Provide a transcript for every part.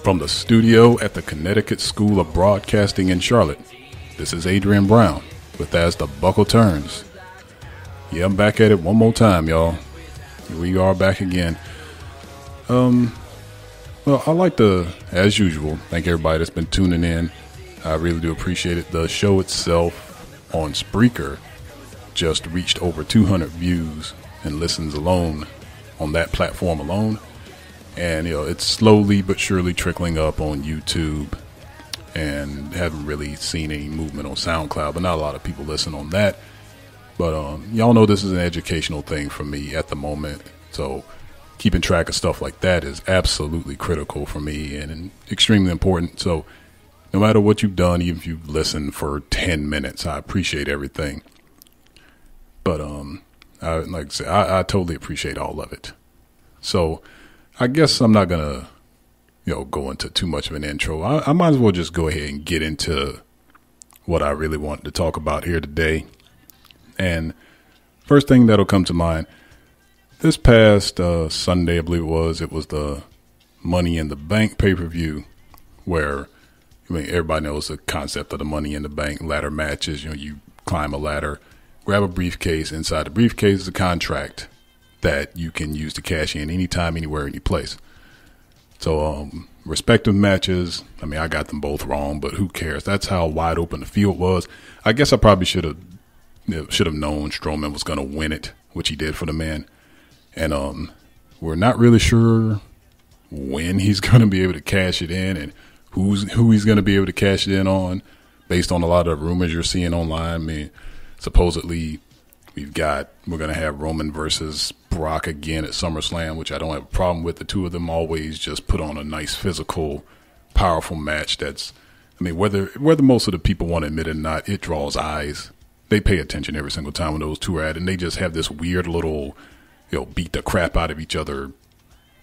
From the studio at the Connecticut School of Broadcasting in Charlotte, this is Adrian Braun with As the Buckle Turns. Yeah, I'm back at it one more time, y'all. Here we are back again. Well, I'd like to, as usual, thank everybody that's been tuning in. I really do appreciate it. The show itself on Spreaker just reached over 200 views and listens alone on that platform alone. And, it's slowly but surely trickling up on YouTube, and haven't really seen any movement on SoundCloud, but not a lot of people listen on that. But y'all know this is an educational thing for me at the moment. So keeping track of stuff like that is absolutely critical for me and extremely important. So no matter what you've done, even if you've listened for 10 minutes, I appreciate everything. But like I said, I totally appreciate all of it. So I guess I'm not going to, go into too much of an intro. I might as well just go ahead and get into what I really want to talk about here today. And first thing that'll come to mind, this past Sunday, I believe it was the Money in the Bank pay-per-view, where, everybody knows the concept of the Money in the Bank ladder matches. You climb a ladder, grab a briefcase. Inside the briefcase is a contract that you can use to cash in anytime, anywhere, any place. So, respective matches, I got them both wrong, but who cares? That's how wide open the field was. I guess I probably should have known Strowman was going to win it, which he did for the man. And we're not really sure when he's going to be able to cash it in and who he's going to be able to cash it in on, based on a lot of rumors you're seeing online. Supposedly we're going to have Roman versus Brock again at SummerSlam, which I don't have a problem with. The two of them always just put on a nice, physical, powerful match. That's, whether most of the people want to admit it or not, it draws eyes. They pay attention every single time when those two are at it, and they just have this weird little, beat the crap out of each other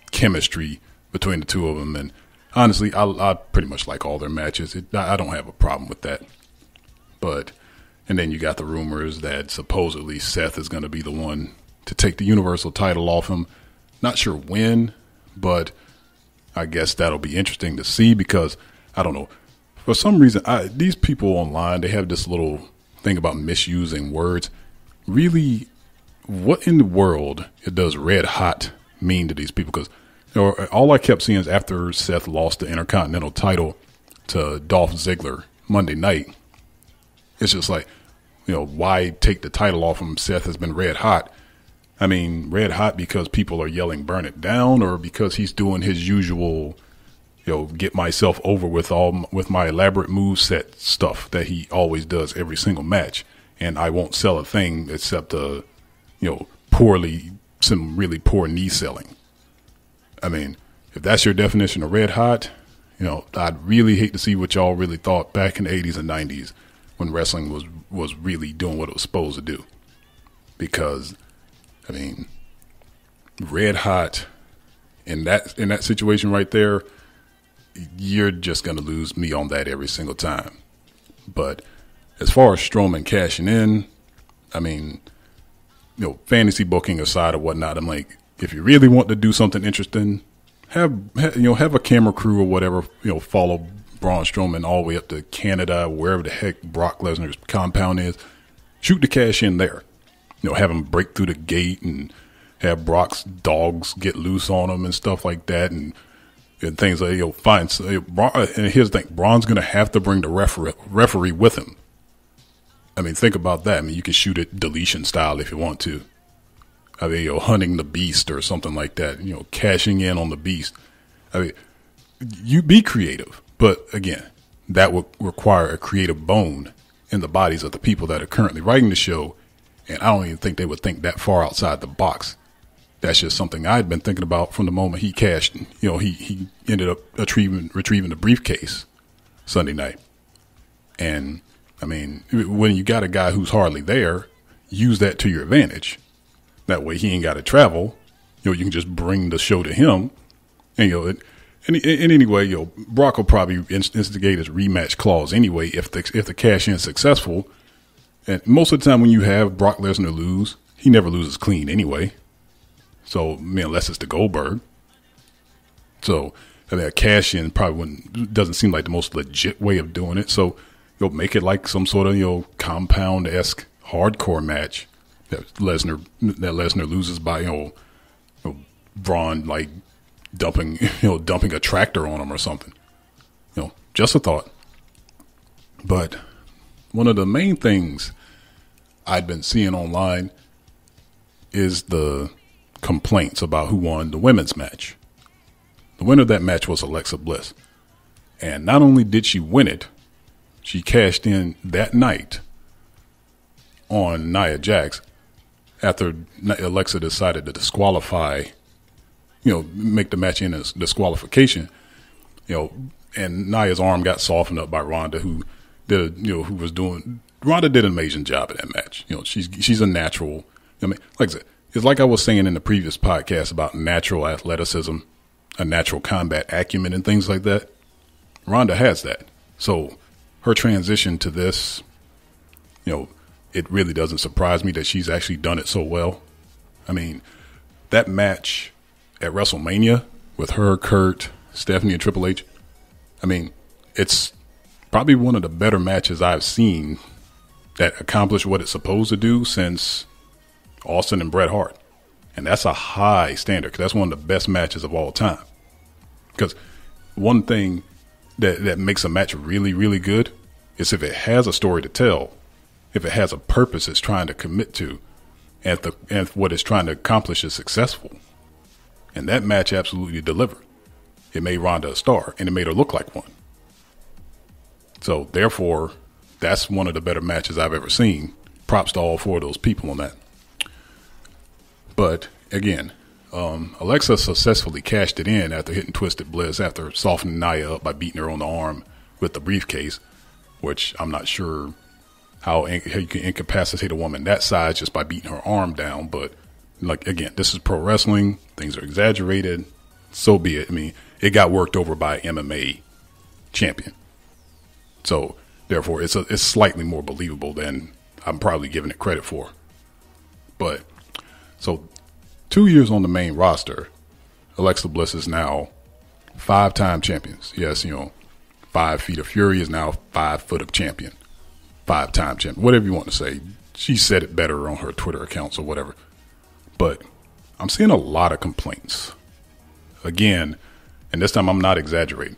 chemistry between the two of them. And honestly, I pretty much like all their matches. I don't have a problem with that. And then you got the rumors that supposedly Seth is going to be the one to take the Universal title off him. Not sure when, but I guess that'll be interesting to see, because I don't know. For some reason, these people online, they have this little thing about misusing words. Really, what in the world does red hot mean to these people? Because all I kept seeing is after Seth lost the Intercontinental title to Dolph Ziggler Monday night, it's just like, why take the title off him? Seth has been red hot. Red hot because people are yelling burn it down, or because he's doing his usual, get myself over with my elaborate moveset stuff that he always does every single match. And I won't sell a thing except some really poor knee selling. If that's your definition of red hot, I'd really hate to see what y'all really thought back in the 80s and 90s when wrestling was really doing what it was supposed to do. Because, red hot in that situation right there, you're just going to lose me on that every single time. But as far as Strowman cashing in, fantasy booking aside or whatnot, I'm like, if you really want to do something interesting, have a camera crew or whatever, follow Braun Strowman all the way up to Canada, wherever the heck Brock Lesnar's compound is. Shoot the cash in there. Have him break through the gate and have Brock's dogs get loose on him and stuff like that, and things like, fine. So, and here's the thing, Braun's going to have to bring the referee with him. Think about that. You can shoot it deletion style if you want to. Hunting the beast or something like that, cashing in on the beast. You be creative, but again, that would require a creative bone in the bodies of the people that are currently writing the show. And I don't even think they would think that far outside the box. That's just something I'd been thinking about from the moment he cashed. He ended up retrieving the briefcase Sunday night. And when you got a guy who's hardly there, use that to your advantage. That way he ain't got to travel. You can just bring the show to him. And anyway, Brock will probably instigate his rematch clause anyway if the cash in is successful. And most of the time when you have Brock Lesnar lose, he never loses clean anyway. So, unless it's the Goldberg. So, I mean, a cash in probably doesn't seem like the most legit way of doing it. So you'll make it like some sort of, compound-esque hardcore match that Lesnar loses by, Braun like dumping a tractor on him or something. Just a thought. But one of the main things I'd been seeing online is the complaints about who won the women's match. The winner of that match was Alexa Bliss. And not only did she win it, she cashed in that night on Nia Jax after Alexa decided to disqualify, make the match in as disqualification, and Nia's arm got softened up by Ronda, Ronda did an amazing job at that match. She's a natural. Like I said, it's like I was saying in the previous podcast about natural athleticism, a natural combat acumen and things like that. Ronda has that. So her transition to this, it really doesn't surprise me that she's actually done it so well. I mean, that match at WrestleMania with her, Kurt, Stephanie, and Triple H, I mean, it's probably one of the better matches I've seen that accomplished what it's supposed to do since Austin and Bret Hart. And that's a high standard because that's one of the best matches of all time. Because one thing that makes a match really, really good is if it has a story to tell, if it has a purpose it's trying to commit to, and what it's trying to accomplish is successful. And that match absolutely delivered. It made Ronda a star, and it made her look like one. So, therefore, that's one of the better matches I've ever seen. Props to all four of those people on that. But, again, Alexa successfully cashed it in after hitting Twisted Bliss, after softening Nia up by beating her on the arm with the briefcase, which I'm not sure how you can incapacitate a woman that size just by beating her arm down. But, again, this is pro wrestling. Things are exaggerated. So be it. I mean, it got worked over by MMA champion. So, therefore, it's slightly more believable than I'm probably giving it credit for. But, so 2 years on the main roster, Alexa Bliss is now 5-time champions. Yes, 5 Feet of Fury is now 5 Foot of Champion. 5-time champion. Whatever you want to say. She said it better on her Twitter accounts or whatever. But I'm seeing a lot of complaints. Again, and this time I'm not exaggerating.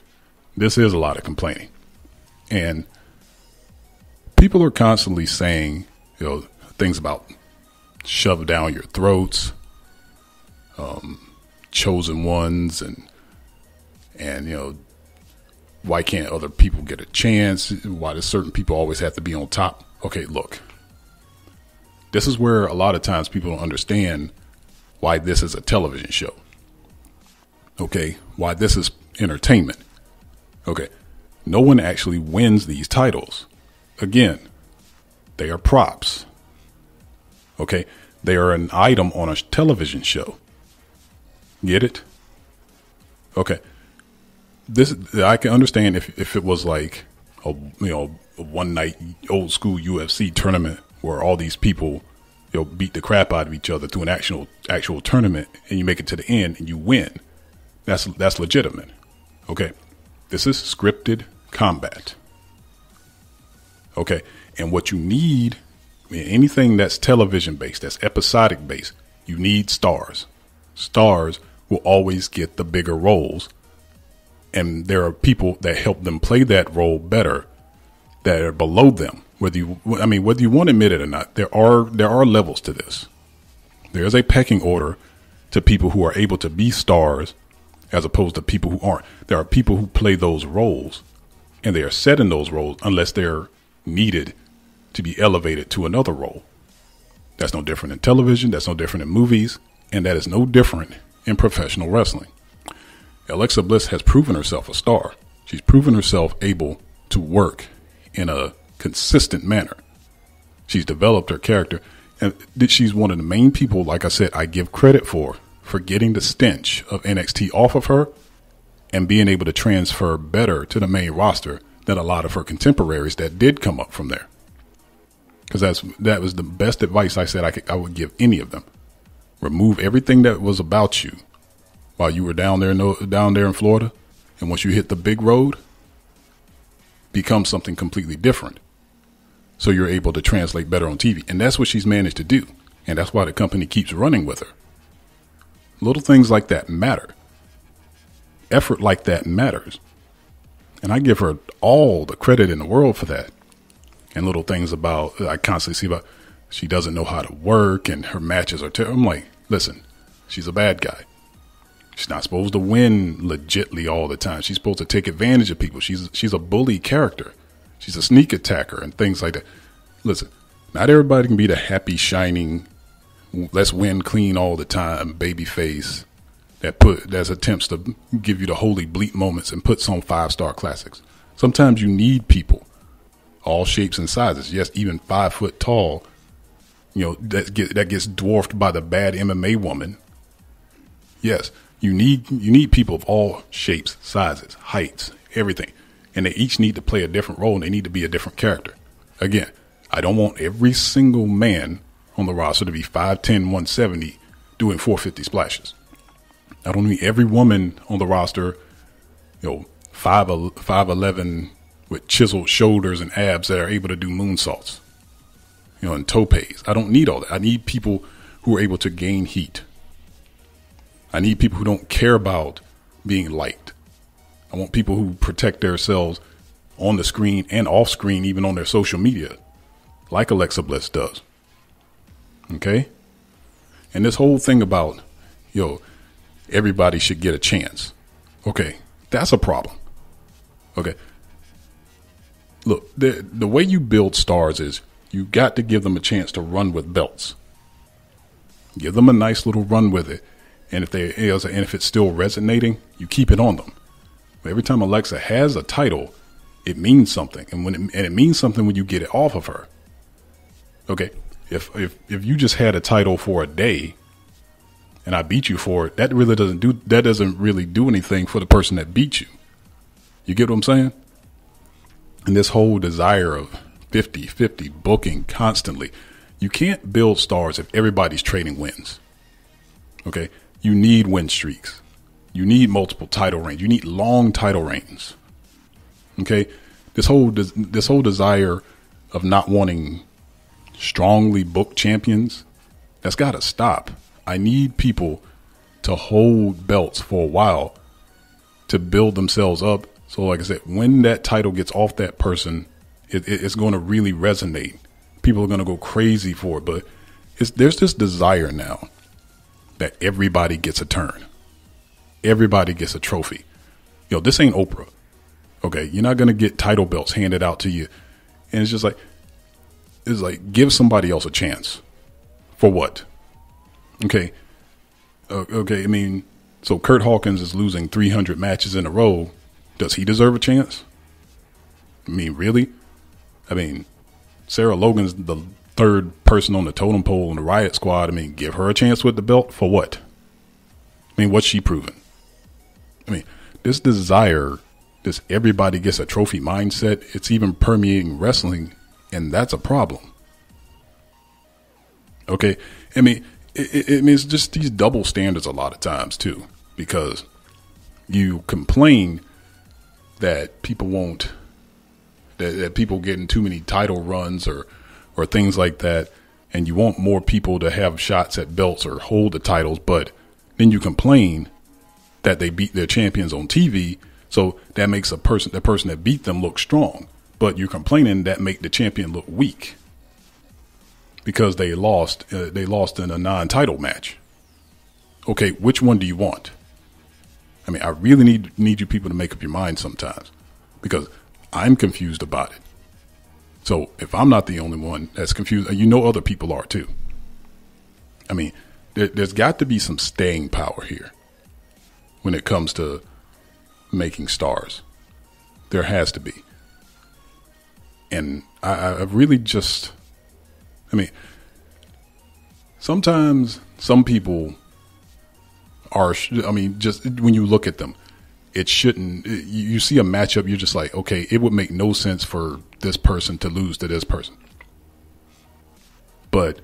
This is a lot of complaining. And people are constantly saying, things about shove down your throats, chosen ones, and why can't other people get a chance? Why do certain people always have to be on top? Okay, look, this is where a lot of times people don't understand why this is a television show. Okay, why this is entertainment. Okay, no one actually wins these titles. Again, they are props. Okay, they are an item on a television show. Get it? Okay, this I can understand if it was like a one night old school UFC tournament where all these people beat the crap out of each other through an actual tournament, and you make it to the end and you win. That's legitimate. Okay, this is scripted combat. Okay, and what you need, anything that's television based, that's episodic based, you need stars. Stars will always get the bigger roles, and there are people that help them play that role better that are below them. Whether you want to admit it or not, there are levels to this. There is a pecking order to people who are able to be stars as opposed to people who aren't. There are people who play those roles, and they are set in those roles unless they're needed to be elevated to another role. That's no different in television. That's no different in movies. And that is no different in professional wrestling. Alexa Bliss has proven herself a star. She's proven herself able to work in a consistent manner. She's developed her character, and she's one of the main people, like I said, I give credit for getting the stench of NXT off of her and being able to transfer better to the main roster than a lot of her contemporaries that did come up from there. Because that was the best advice I said I would give any of them. Remove everything that was about you while you were down there in Florida, And once you hit the big road, becomes something completely different. So you're able to translate better on TV. And that's what she's managed to do. And that's why the company keeps running with her. Little things like that matter. Effort like that matters. And I give her all the credit in the world for that. And little things about, I constantly see about, she doesn't know how to work and her matches are terrible. I'm like, listen, she's a bad guy. She's not supposed to win legitly all the time. She's supposed to take advantage of people. She's a bully character. She's a sneak attacker and things like that. Listen, not everybody can be the happy, shining, let's win clean all the time baby face that attempts to give you the holy bleep moments and puts on 5-star classics. Sometimes you need people, all shapes and sizes. Yes, even 5 foot tall, that gets dwarfed by the bad MMA woman. Yes, you need people of all shapes, sizes, heights, everything. And they each need to play a different role and they need to be a different character. Again, I don't want every single man on the roster to be 5'10", 170 doing 450 splashes. I don't need every woman on the roster, 5'11" with chiseled shoulders and abs that are able to do moonsaults, and topes. I don't need all that. I need people who are able to gain heat. I need people who don't care about being liked. I want people who protect themselves on the screen and off screen, even on their social media, like Alexa Bliss does. Okay? And this whole thing about, everybody should get a chance. Okay, that's a problem. Okay. Look, the way you build stars is you got to give them a chance to run with belts. Give them a nice little run with it. And if it's still resonating, you keep it on them. Every time Alexa has a title, it means something. And it means something when you get it off of her. Okay. If you just had a title for a day and I beat you for it, that doesn't really do anything for the person that beat you. You get what I'm saying? And this whole desire of 50-50 booking constantly, you can't build stars if everybody's trading wins. Okay. You need win streaks. You need multiple title reigns. You need long title reigns. Okay. This whole desire of not wanting strongly booked champions, that's got to stop. I need people to hold belts for a while to build themselves up. So like I said, when that title gets off that person, it's going to really resonate. People are going to go crazy for it. But there's this desire now that everybody gets a turn. Everybody gets a trophy. This ain't Oprah. Okay. You're not going to get title belts handed out to you. And it's just like, give somebody else a chance. For what? Okay. Okay. I mean, so Kurt Hawkins is losing 300 matches in a row. Does he deserve a chance? I mean, really? I mean, Sarah Logan's the third person on the totem pole in the Riot Squad. I mean, give her a chance with the belt for what? I mean, what's she proven? I mean, this desire, this everybody gets a trophy mindset, it's even permeating wrestling, and that's a problem. Okay. I mean, it's just these double standards a lot of times too, because you complain that people that people getting too many title runs or things like that. And you want more people to have shots at belts or hold the titles, but then you complain that they beat their champions on TV. So that makes the person that beat them look strong, but you're complaining that make the champion look weak because they lost in a non-title match. Okay. Which one do you want? I mean, I really need you people to make up your mind sometimes, because I'm confused about it. So if I'm not the only one that's confused, other people are too. I mean, there's got to be some staying power here when it comes to making stars. There has to be. And I really just, I mean, sometimes some people are, just when you look at them, it shouldn't, you see a matchup, you're just like, okay, it would make no sense for this person to lose to this person. But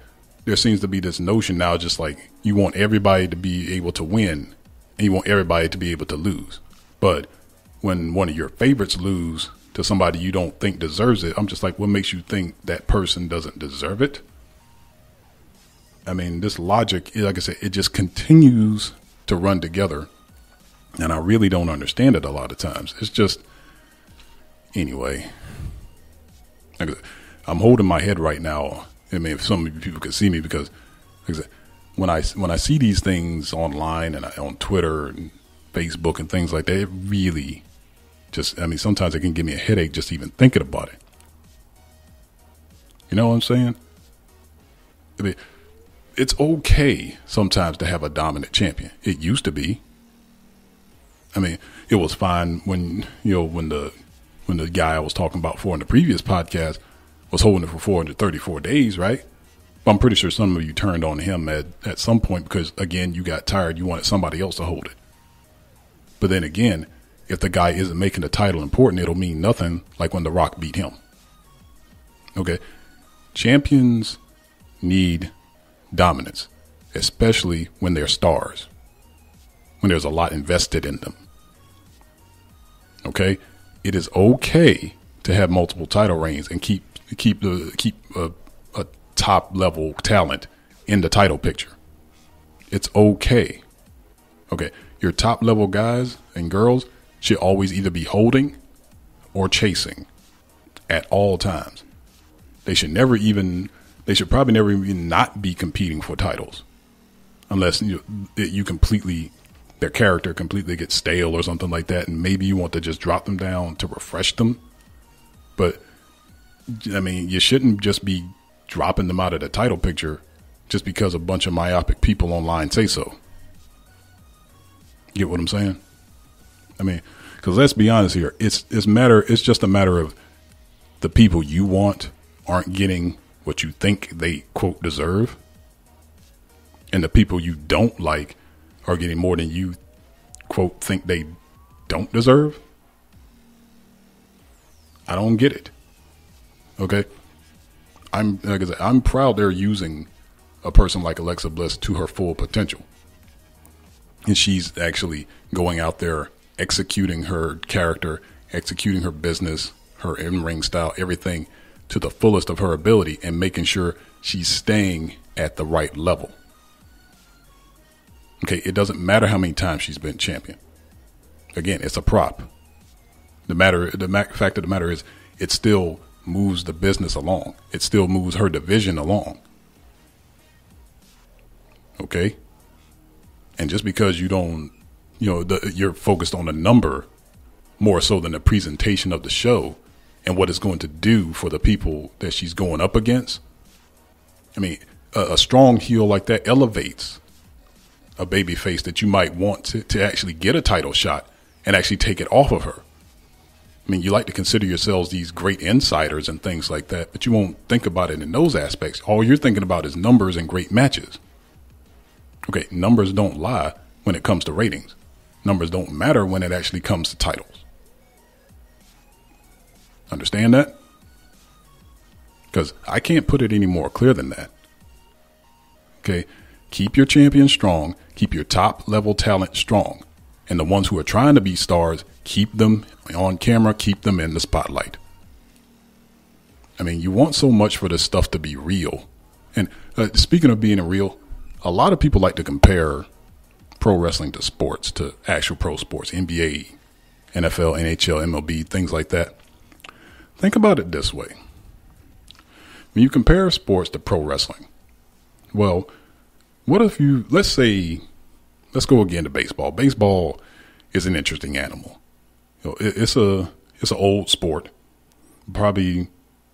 there seems to be this notion now, just like you want everybody to be able to win and you want everybody to be able to lose. But when one of your favorites lose to somebody you don't think deserves it, I'm just like, what makes you think that person doesn't deserve it? I mean, this logic, like I said, it just continues to run together. And I really don't understand it a lot of times. It's just, anyway, I'm holding my head right now. I mean, if some of you people could see me, because like I said, when I see these things online and on Twitter and Facebook and things like that, it really just, I mean, sometimes it can give me a headache just even thinking about it. You know what I'm saying? I mean, it's okay sometimes to have a dominant champion. It used to be. I mean, it was fine when the guy I was talking about in the previous podcast was holding it for 434 days, right? But I'm pretty sure some of you turned on him at some point because, again, you got tired. You wanted somebody else to hold it. But then again, if the guy isn't making the title important, it'll mean nothing, like when The Rock beat him. Okay? Champions need dominance, especially when they're stars, when there's a lot invested in them. Okay, it is okay to have multiple title reigns and keep a top level talent in the title picture. It's okay. Okay, your top level guys and girls should always either be holding or chasing at all times. They should probably never even not be competing for titles, unless their character completely gets stale or something like that, and maybe you want to just drop them down to refresh them. But I mean, you shouldn't just be dropping them out of the title picture just because a bunch of myopic people online say so. Get what I'm saying? I mean, because let's be honest here, it's just a matter of the people you want aren't getting what you think they, quote, deserve, and the people you don't like are getting more than you, quote, think they don't deserve. I don't get it. Okay. Like I said, I'm proud they're using a person like Alexa Bliss to her full potential. And she's actually going out there, executing her character, executing her business, her in-ring style, everything to the fullest of her ability, and making sure she's staying at the right level. Okay, it doesn't matter how many times she's been champion. Again, it's a prop. The fact of the matter is, it still moves the business along. It still moves her division along. Okay? And just because you don't, you're focused on the number more so than the presentation of the show and what it's going to do for the people that she's going up against. I mean, a strong heel like that elevates a baby face that you might want to actually get a title shot and actually take it off of her. I mean, you like to consider yourselves these great insiders and things like that, but you won't think about it in those aspects. All you're thinking about is numbers and great matches. Okay, numbers don't lie when it comes to ratings. Numbers don't matter when it actually comes to titles. Understand that? Because I can't put it any more clear than that. Okay, keep your champion strong. Keep your top level talent strong. And the ones who are trying to be stars, keep them on camera, keep them in the spotlight. I mean, you want so much for this stuff to be real. And speaking of being real, a lot of people like to compare pro wrestling to sports, to actual pro sports, NBA, NFL, NHL, MLB, things like that. Think about it this way. When you compare sports to pro wrestling, well, what if let's go again to baseball. Baseball is an interesting animal. It's an old sport, probably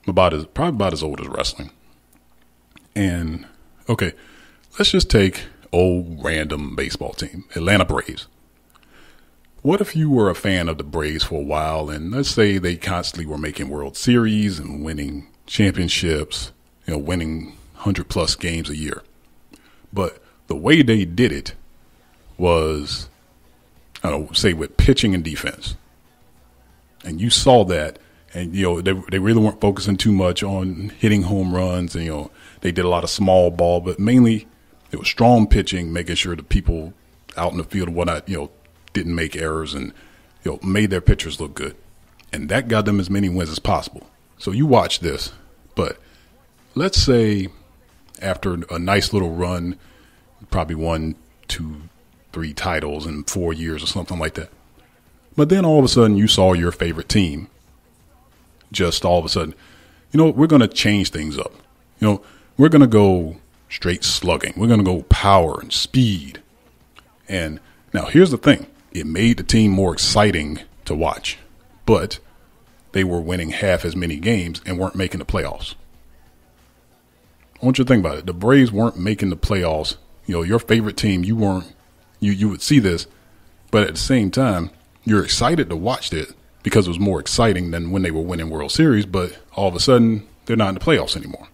about as old as wrestling. And okay, let's just take old random baseball team, Atlanta Braves. What if you were a fan of the Braves for a while, and let's say they constantly were making World Series and winning championships, winning 100+ games a year. But the way they did it was, say with pitching and defense. And you saw that, and they really weren't focusing too much on hitting home runs, and they did a lot of small ball, but mainly it was strong pitching, making sure the people out in the field and whatnot, didn't make errors, and made their pitchers look good. And that got them as many wins as possible. So you watch this, but let's say after a nice little run, probably won 2, 3 titles in 4 years or something like that. But then all of a sudden you saw your favorite team just all of a sudden, we're going to change things up. We're going to go straight slugging. We're going to go power and speed. And now here's the thing. It made the team more exciting to watch, but they were winning half as many games and weren't making the playoffs. I want you to think about it. The Braves weren't making the playoffs. Your favorite team, you would see this, but at the same time, you're excited to watch it because it was more exciting than when they were winning World Series, but all of a sudden, they're not in the playoffs anymore.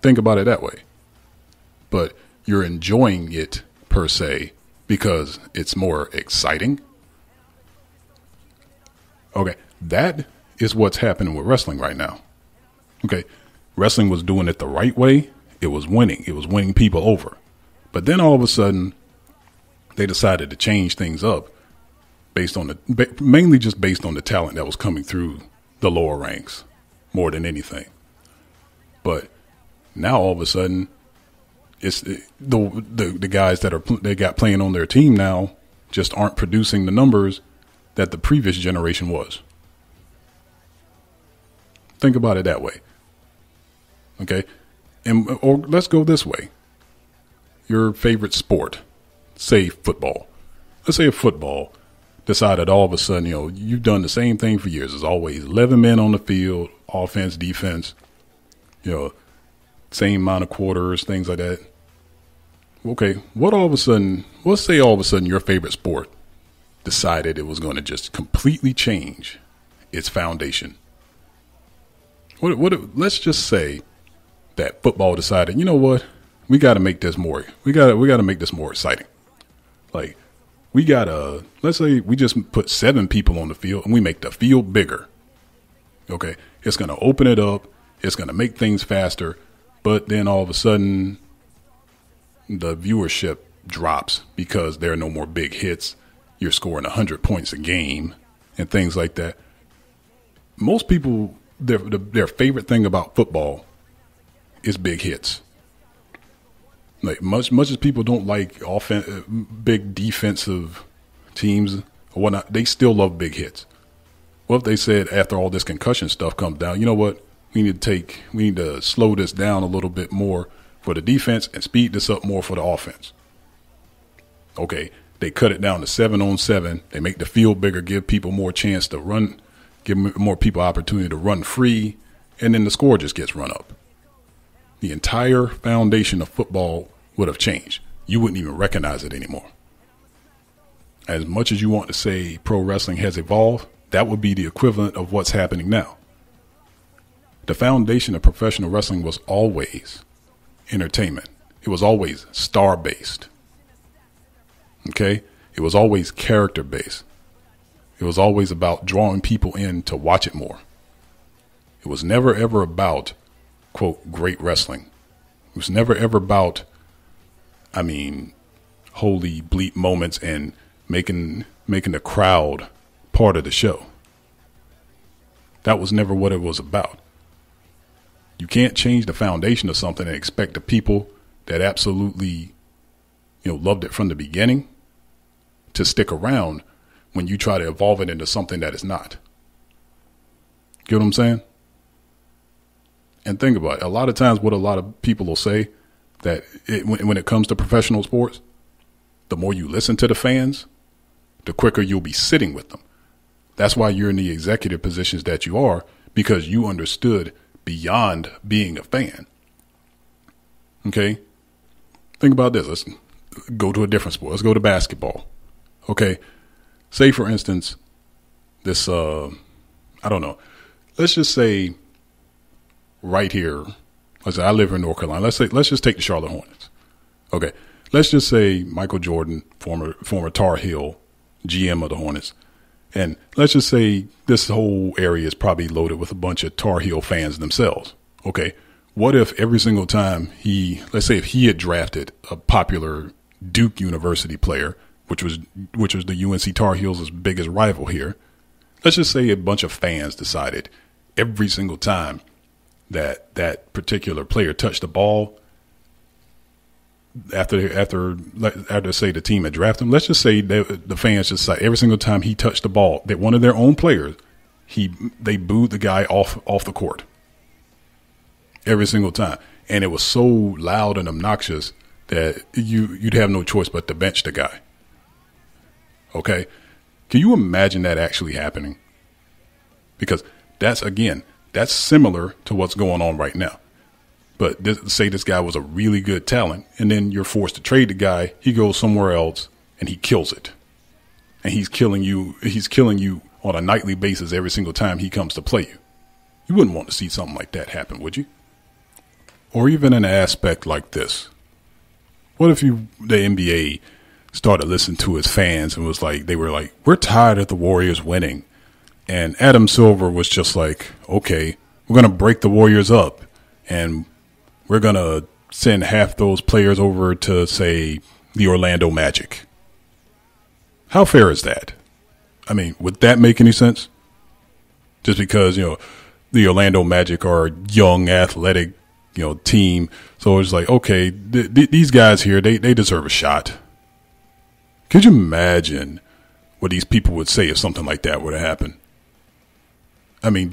Think about it that way. But you're enjoying it per se because it's more exciting. Okay, that is what's happening with wrestling right now. Okay, wrestling was doing it the right way. It was winning. It was winning people over. But then all of a sudden, they decided to change things up mainly just based on the talent that was coming through the lower ranks more than anything. But now all of a sudden, it's the guys they got playing on their team now just aren't producing the numbers that the previous generation was. Think about it that way. Okay? Or let's go this way. Your favorite sport, say football. Let's say a football decided all of a sudden, you've done the same thing for years. There's always 11 men on the field, offense, defense, same amount of quarters, things like that. Okay, let's say all of a sudden your favorite sport decided it was going to just completely change its foundation. Let's just say that football decided, we got to make this more. We got to make this more exciting. Like let's say we just put 7 people on the field and we make the field bigger. Okay, it's going to open it up. It's going to make things faster. But then all of a sudden, the viewership drops because there are no more big hits. You're scoring 100 points a game and things like that. Most people, their favorite thing about football is big hits. Like much as people don't like big defensive teams or whatnot, they still love big hits. What if they said after all this concussion stuff comes down, you know what? We need to slow this down a little bit more for the defense and speed this up more for the offense. Okay, they cut it down to 7-on-7. They make the field bigger, give people more chance to run, give more people opportunity to run free, and then the score just gets run up. The entire foundation of football would have changed. You wouldn't even recognize it anymore. As much as you want to say pro wrestling has evolved, that would be the equivalent of what's happening now. The foundation of professional wrestling was always entertainment. It was always star-based. Okay? It was always character-based. It was always about drawing people in to watch it more. It was never, ever about, quote, great wrestling. It was never, ever about, holy bleep moments and making the crowd part of the show. That was never what it was about. You can't change the foundation of something and expect the people that absolutely, loved it from the beginning to stick around when you try to evolve it into something that is not. Get what I'm saying? And think about it. A lot of times what a lot of people will say that when it comes to professional sports, the more you listen to the fans, the quicker you'll be sitting with them. That's why you're in the executive positions that you are, because you understood beyond being a fan. Okay? Think about this. Let's go to a different sport. Let's go to basketball. Okay? Say, for instance, this, I don't know. Let's just say right here, I live in North Carolina. Let's just take the Charlotte Hornets. Okay. Let's just say Michael Jordan, former Tar Heel, GM of the Hornets. And let's just say this whole area is probably loaded with a bunch of Tar Heel fans themselves. Okay. What if every single time let's say if he had drafted a popular Duke University player, which was the UNC Tar Heels' biggest rival here. Let's just say a bunch of fans decided every single time that particular player touched the ball after say the team had drafted him. Let's just say the fans just say every single time he touched the ball, that one of their own players, they booed the guy off the court every single time, and it was so loud and obnoxious that you'd have no choice but to bench the guy. Okay, can you imagine that actually happening? Because that's similar to what's going on right now. But say this guy was a really good talent, and then you're forced to trade the guy. He goes somewhere else, and he kills it. And he's killing you on a nightly basis every single time he comes to play you. You wouldn't want to see something like that happen, would you? Or even an aspect like this. What if the NBA started listening to his fans and they were like, we're tired of the Warriors winning. And Adam Silver was just like, okay, we're going to break the Warriors up, and we're going to send half those players over to, say, the Orlando Magic. How fair is that? I mean, would that make any sense? Just because, the Orlando Magic are a young, athletic, team. So it's like, okay, these guys here, they deserve a shot. Could you imagine what these people would say if something like that were to happen? I mean,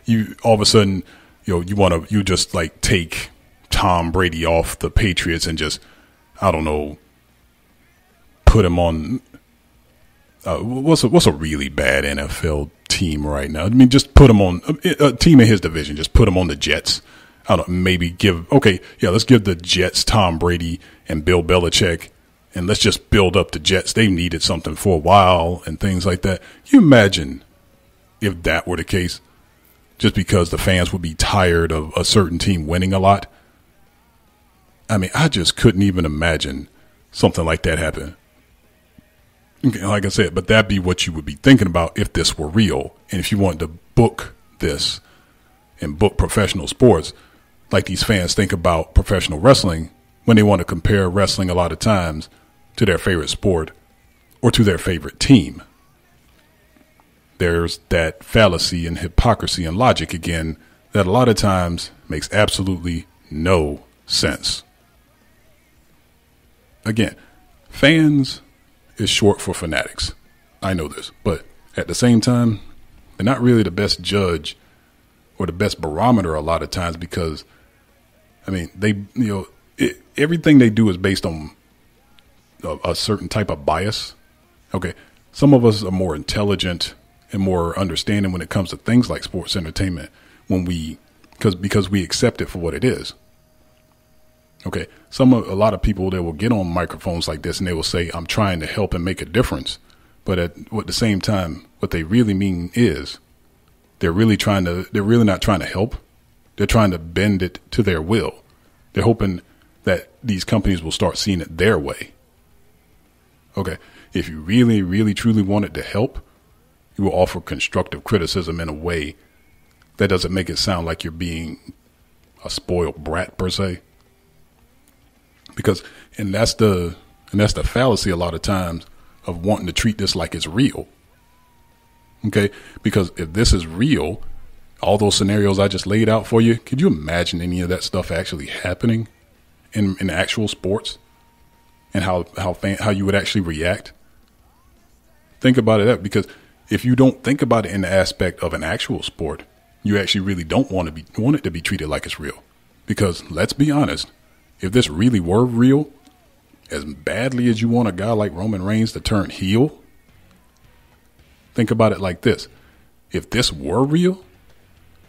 you all of a sudden, you just like take Tom Brady off the Patriots and just, I don't know, put him on. What's a really bad NFL team right now? I mean, just put him on a team in his division. Just put him on the Jets. I don't know, maybe let's give the Jets Tom Brady and Bill Belichick, and let's just build up the Jets. They needed something for a while and things like that. Can you imagine if that were the case, just because the fans would be tired of a certain team winning a lot? I mean, I just couldn't even imagine something like that happen. Like I said, but that'd be what you would be thinking about if this were real. And if you wanted to book this and book professional sports, like these fans think about professional wrestling when they want to compare wrestling a lot of times to their favorite sport or to their favorite team. There's that fallacy and hypocrisy and logic again that a lot of times makes absolutely no sense. Again, fans is short for fanatics. I know this, but at the same time, they're not really the best judge or the best barometer a lot of times, because I mean, everything they do is based on a certain type of bias. Okay. Some of us are more intelligent and more understanding when it comes to things like sports entertainment because we accept it for what it is. Okay. A lot of people that will get on microphones like this and they will say, I'm trying to help and make a difference. But at the same time, what they really mean is they're really not trying to help. They're trying to bend it to their will. They're hoping that these companies will start seeing it their way. Okay. If you really, really, truly wanted to help, you will offer constructive criticism in a way that doesn't make it sound like you're being a spoiled brat per se. And that's the fallacy a lot of times of wanting to treat this like it's real. Okay. Because if this is real, all those scenarios I just laid out for you, could you imagine any of that stuff actually happening in actual sports, and how you would actually react? Think about it, because if you don't think about it in the aspect of an actual sport, you actually really don't want it to be treated like it's real. Because let's be honest, if this really were real, as badly as you want a guy like Roman Reigns to turn heel, think about it like this. If this were real,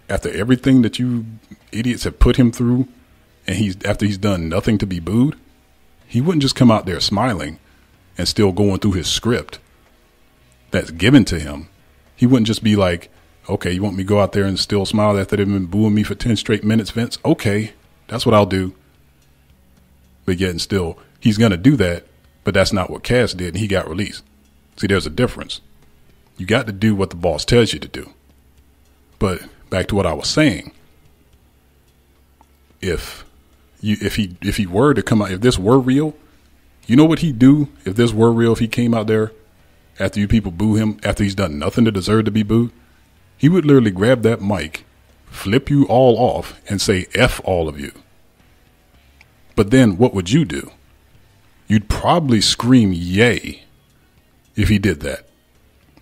after everything that you idiots have put him through, and after he's done nothing to be booed, he wouldn't just come out there smiling and still going through his script that's given to him. He wouldn't just be like, okay, you want me to go out there and still smile after they've been booing me for 10 straight minutes, Vince? Okay, that's what I'll do. But yet and still, he's going to do that, but that's not what Cass did, and he got released. See, there's a difference. You got to do what the boss tells you to do. But back to what I was saying, if he were to come out, if this were real, You know what he'd do if this were real, if he came out there after you people boo him, after he's done nothing to deserve to be booed? He would literally grab that mic, flip you all off, and say, F all of you. But then what would you do? You'd probably scream yay if he did that.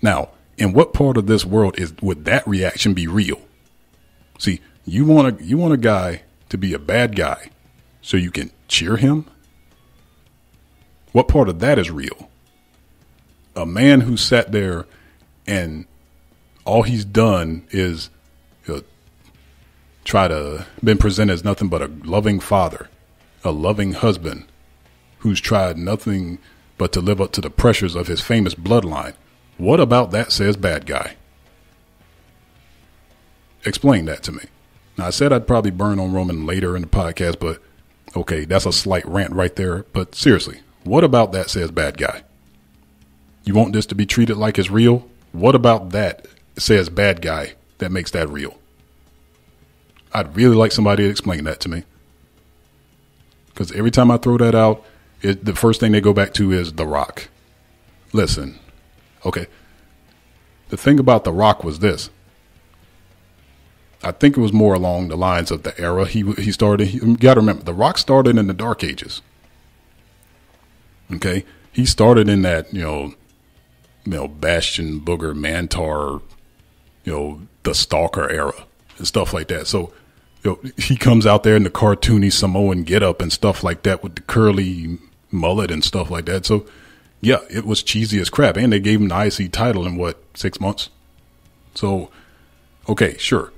Now, in what part of this world would that reaction be real? See, you want a guy to be a bad guy so you can cheer him? What part of that is real? A man who sat there and all he's done is try to been presented as nothing but a loving father, a loving husband who's tried nothing but to live up to the pressures of his famous bloodline. What about that says bad guy? Explain that to me. Now, I said I'd probably burn on Roman later in the podcast, but okay, that's a slight rant right there. But seriously, what about that says bad guy? You want this to be treated like it's real? What about that says bad guy that makes that real? I'd really like somebody to explain that to me. Because every time I throw that out, the first thing they go back to is The Rock. Listen, okay. The thing about The Rock was this. I think it was more along the lines of the era he started. You got to remember, The Rock started in the Dark Ages. Okay, he started in that Bastion, Booger, Mantar, the Stalker era and stuff like that. So he comes out there in the cartoony Samoan getup and stuff like that with the curly mullet and stuff like that. So yeah, it was cheesy as crap, and they gave him the IC title in 6 months. So okay, sure.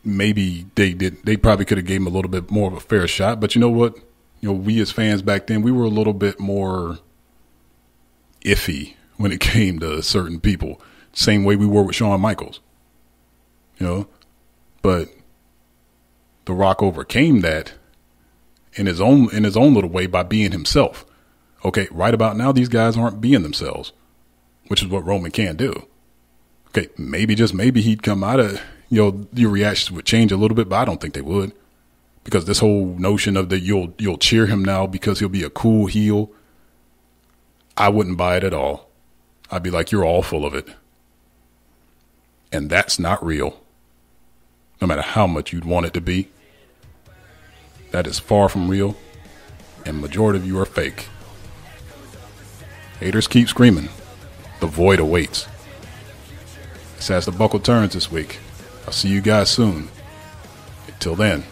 Maybe they probably could have gave him a little bit more of a fair shot, but you know what? We as fans back then, we were a little bit more iffy when it came to certain people. Same way we were with Shawn Michaels. But The Rock overcame that in his own little way by being himself. Okay, right about now, these guys aren't being themselves, which is what Roman can do. Okay, maybe, just maybe he'd come out of, your reactions would change a little bit, but I don't think they would. Because this whole notion of that you'll cheer him now because he'll be a cool heel, I wouldn't buy it at all. I'd be like, you're all full of it. And that's not real. No matter how much you'd want it to be. That is far from real. And majority of you are fake. Haters keep screaming. The void awaits. This has the buckle turns this week. I'll see you guys soon. Until then.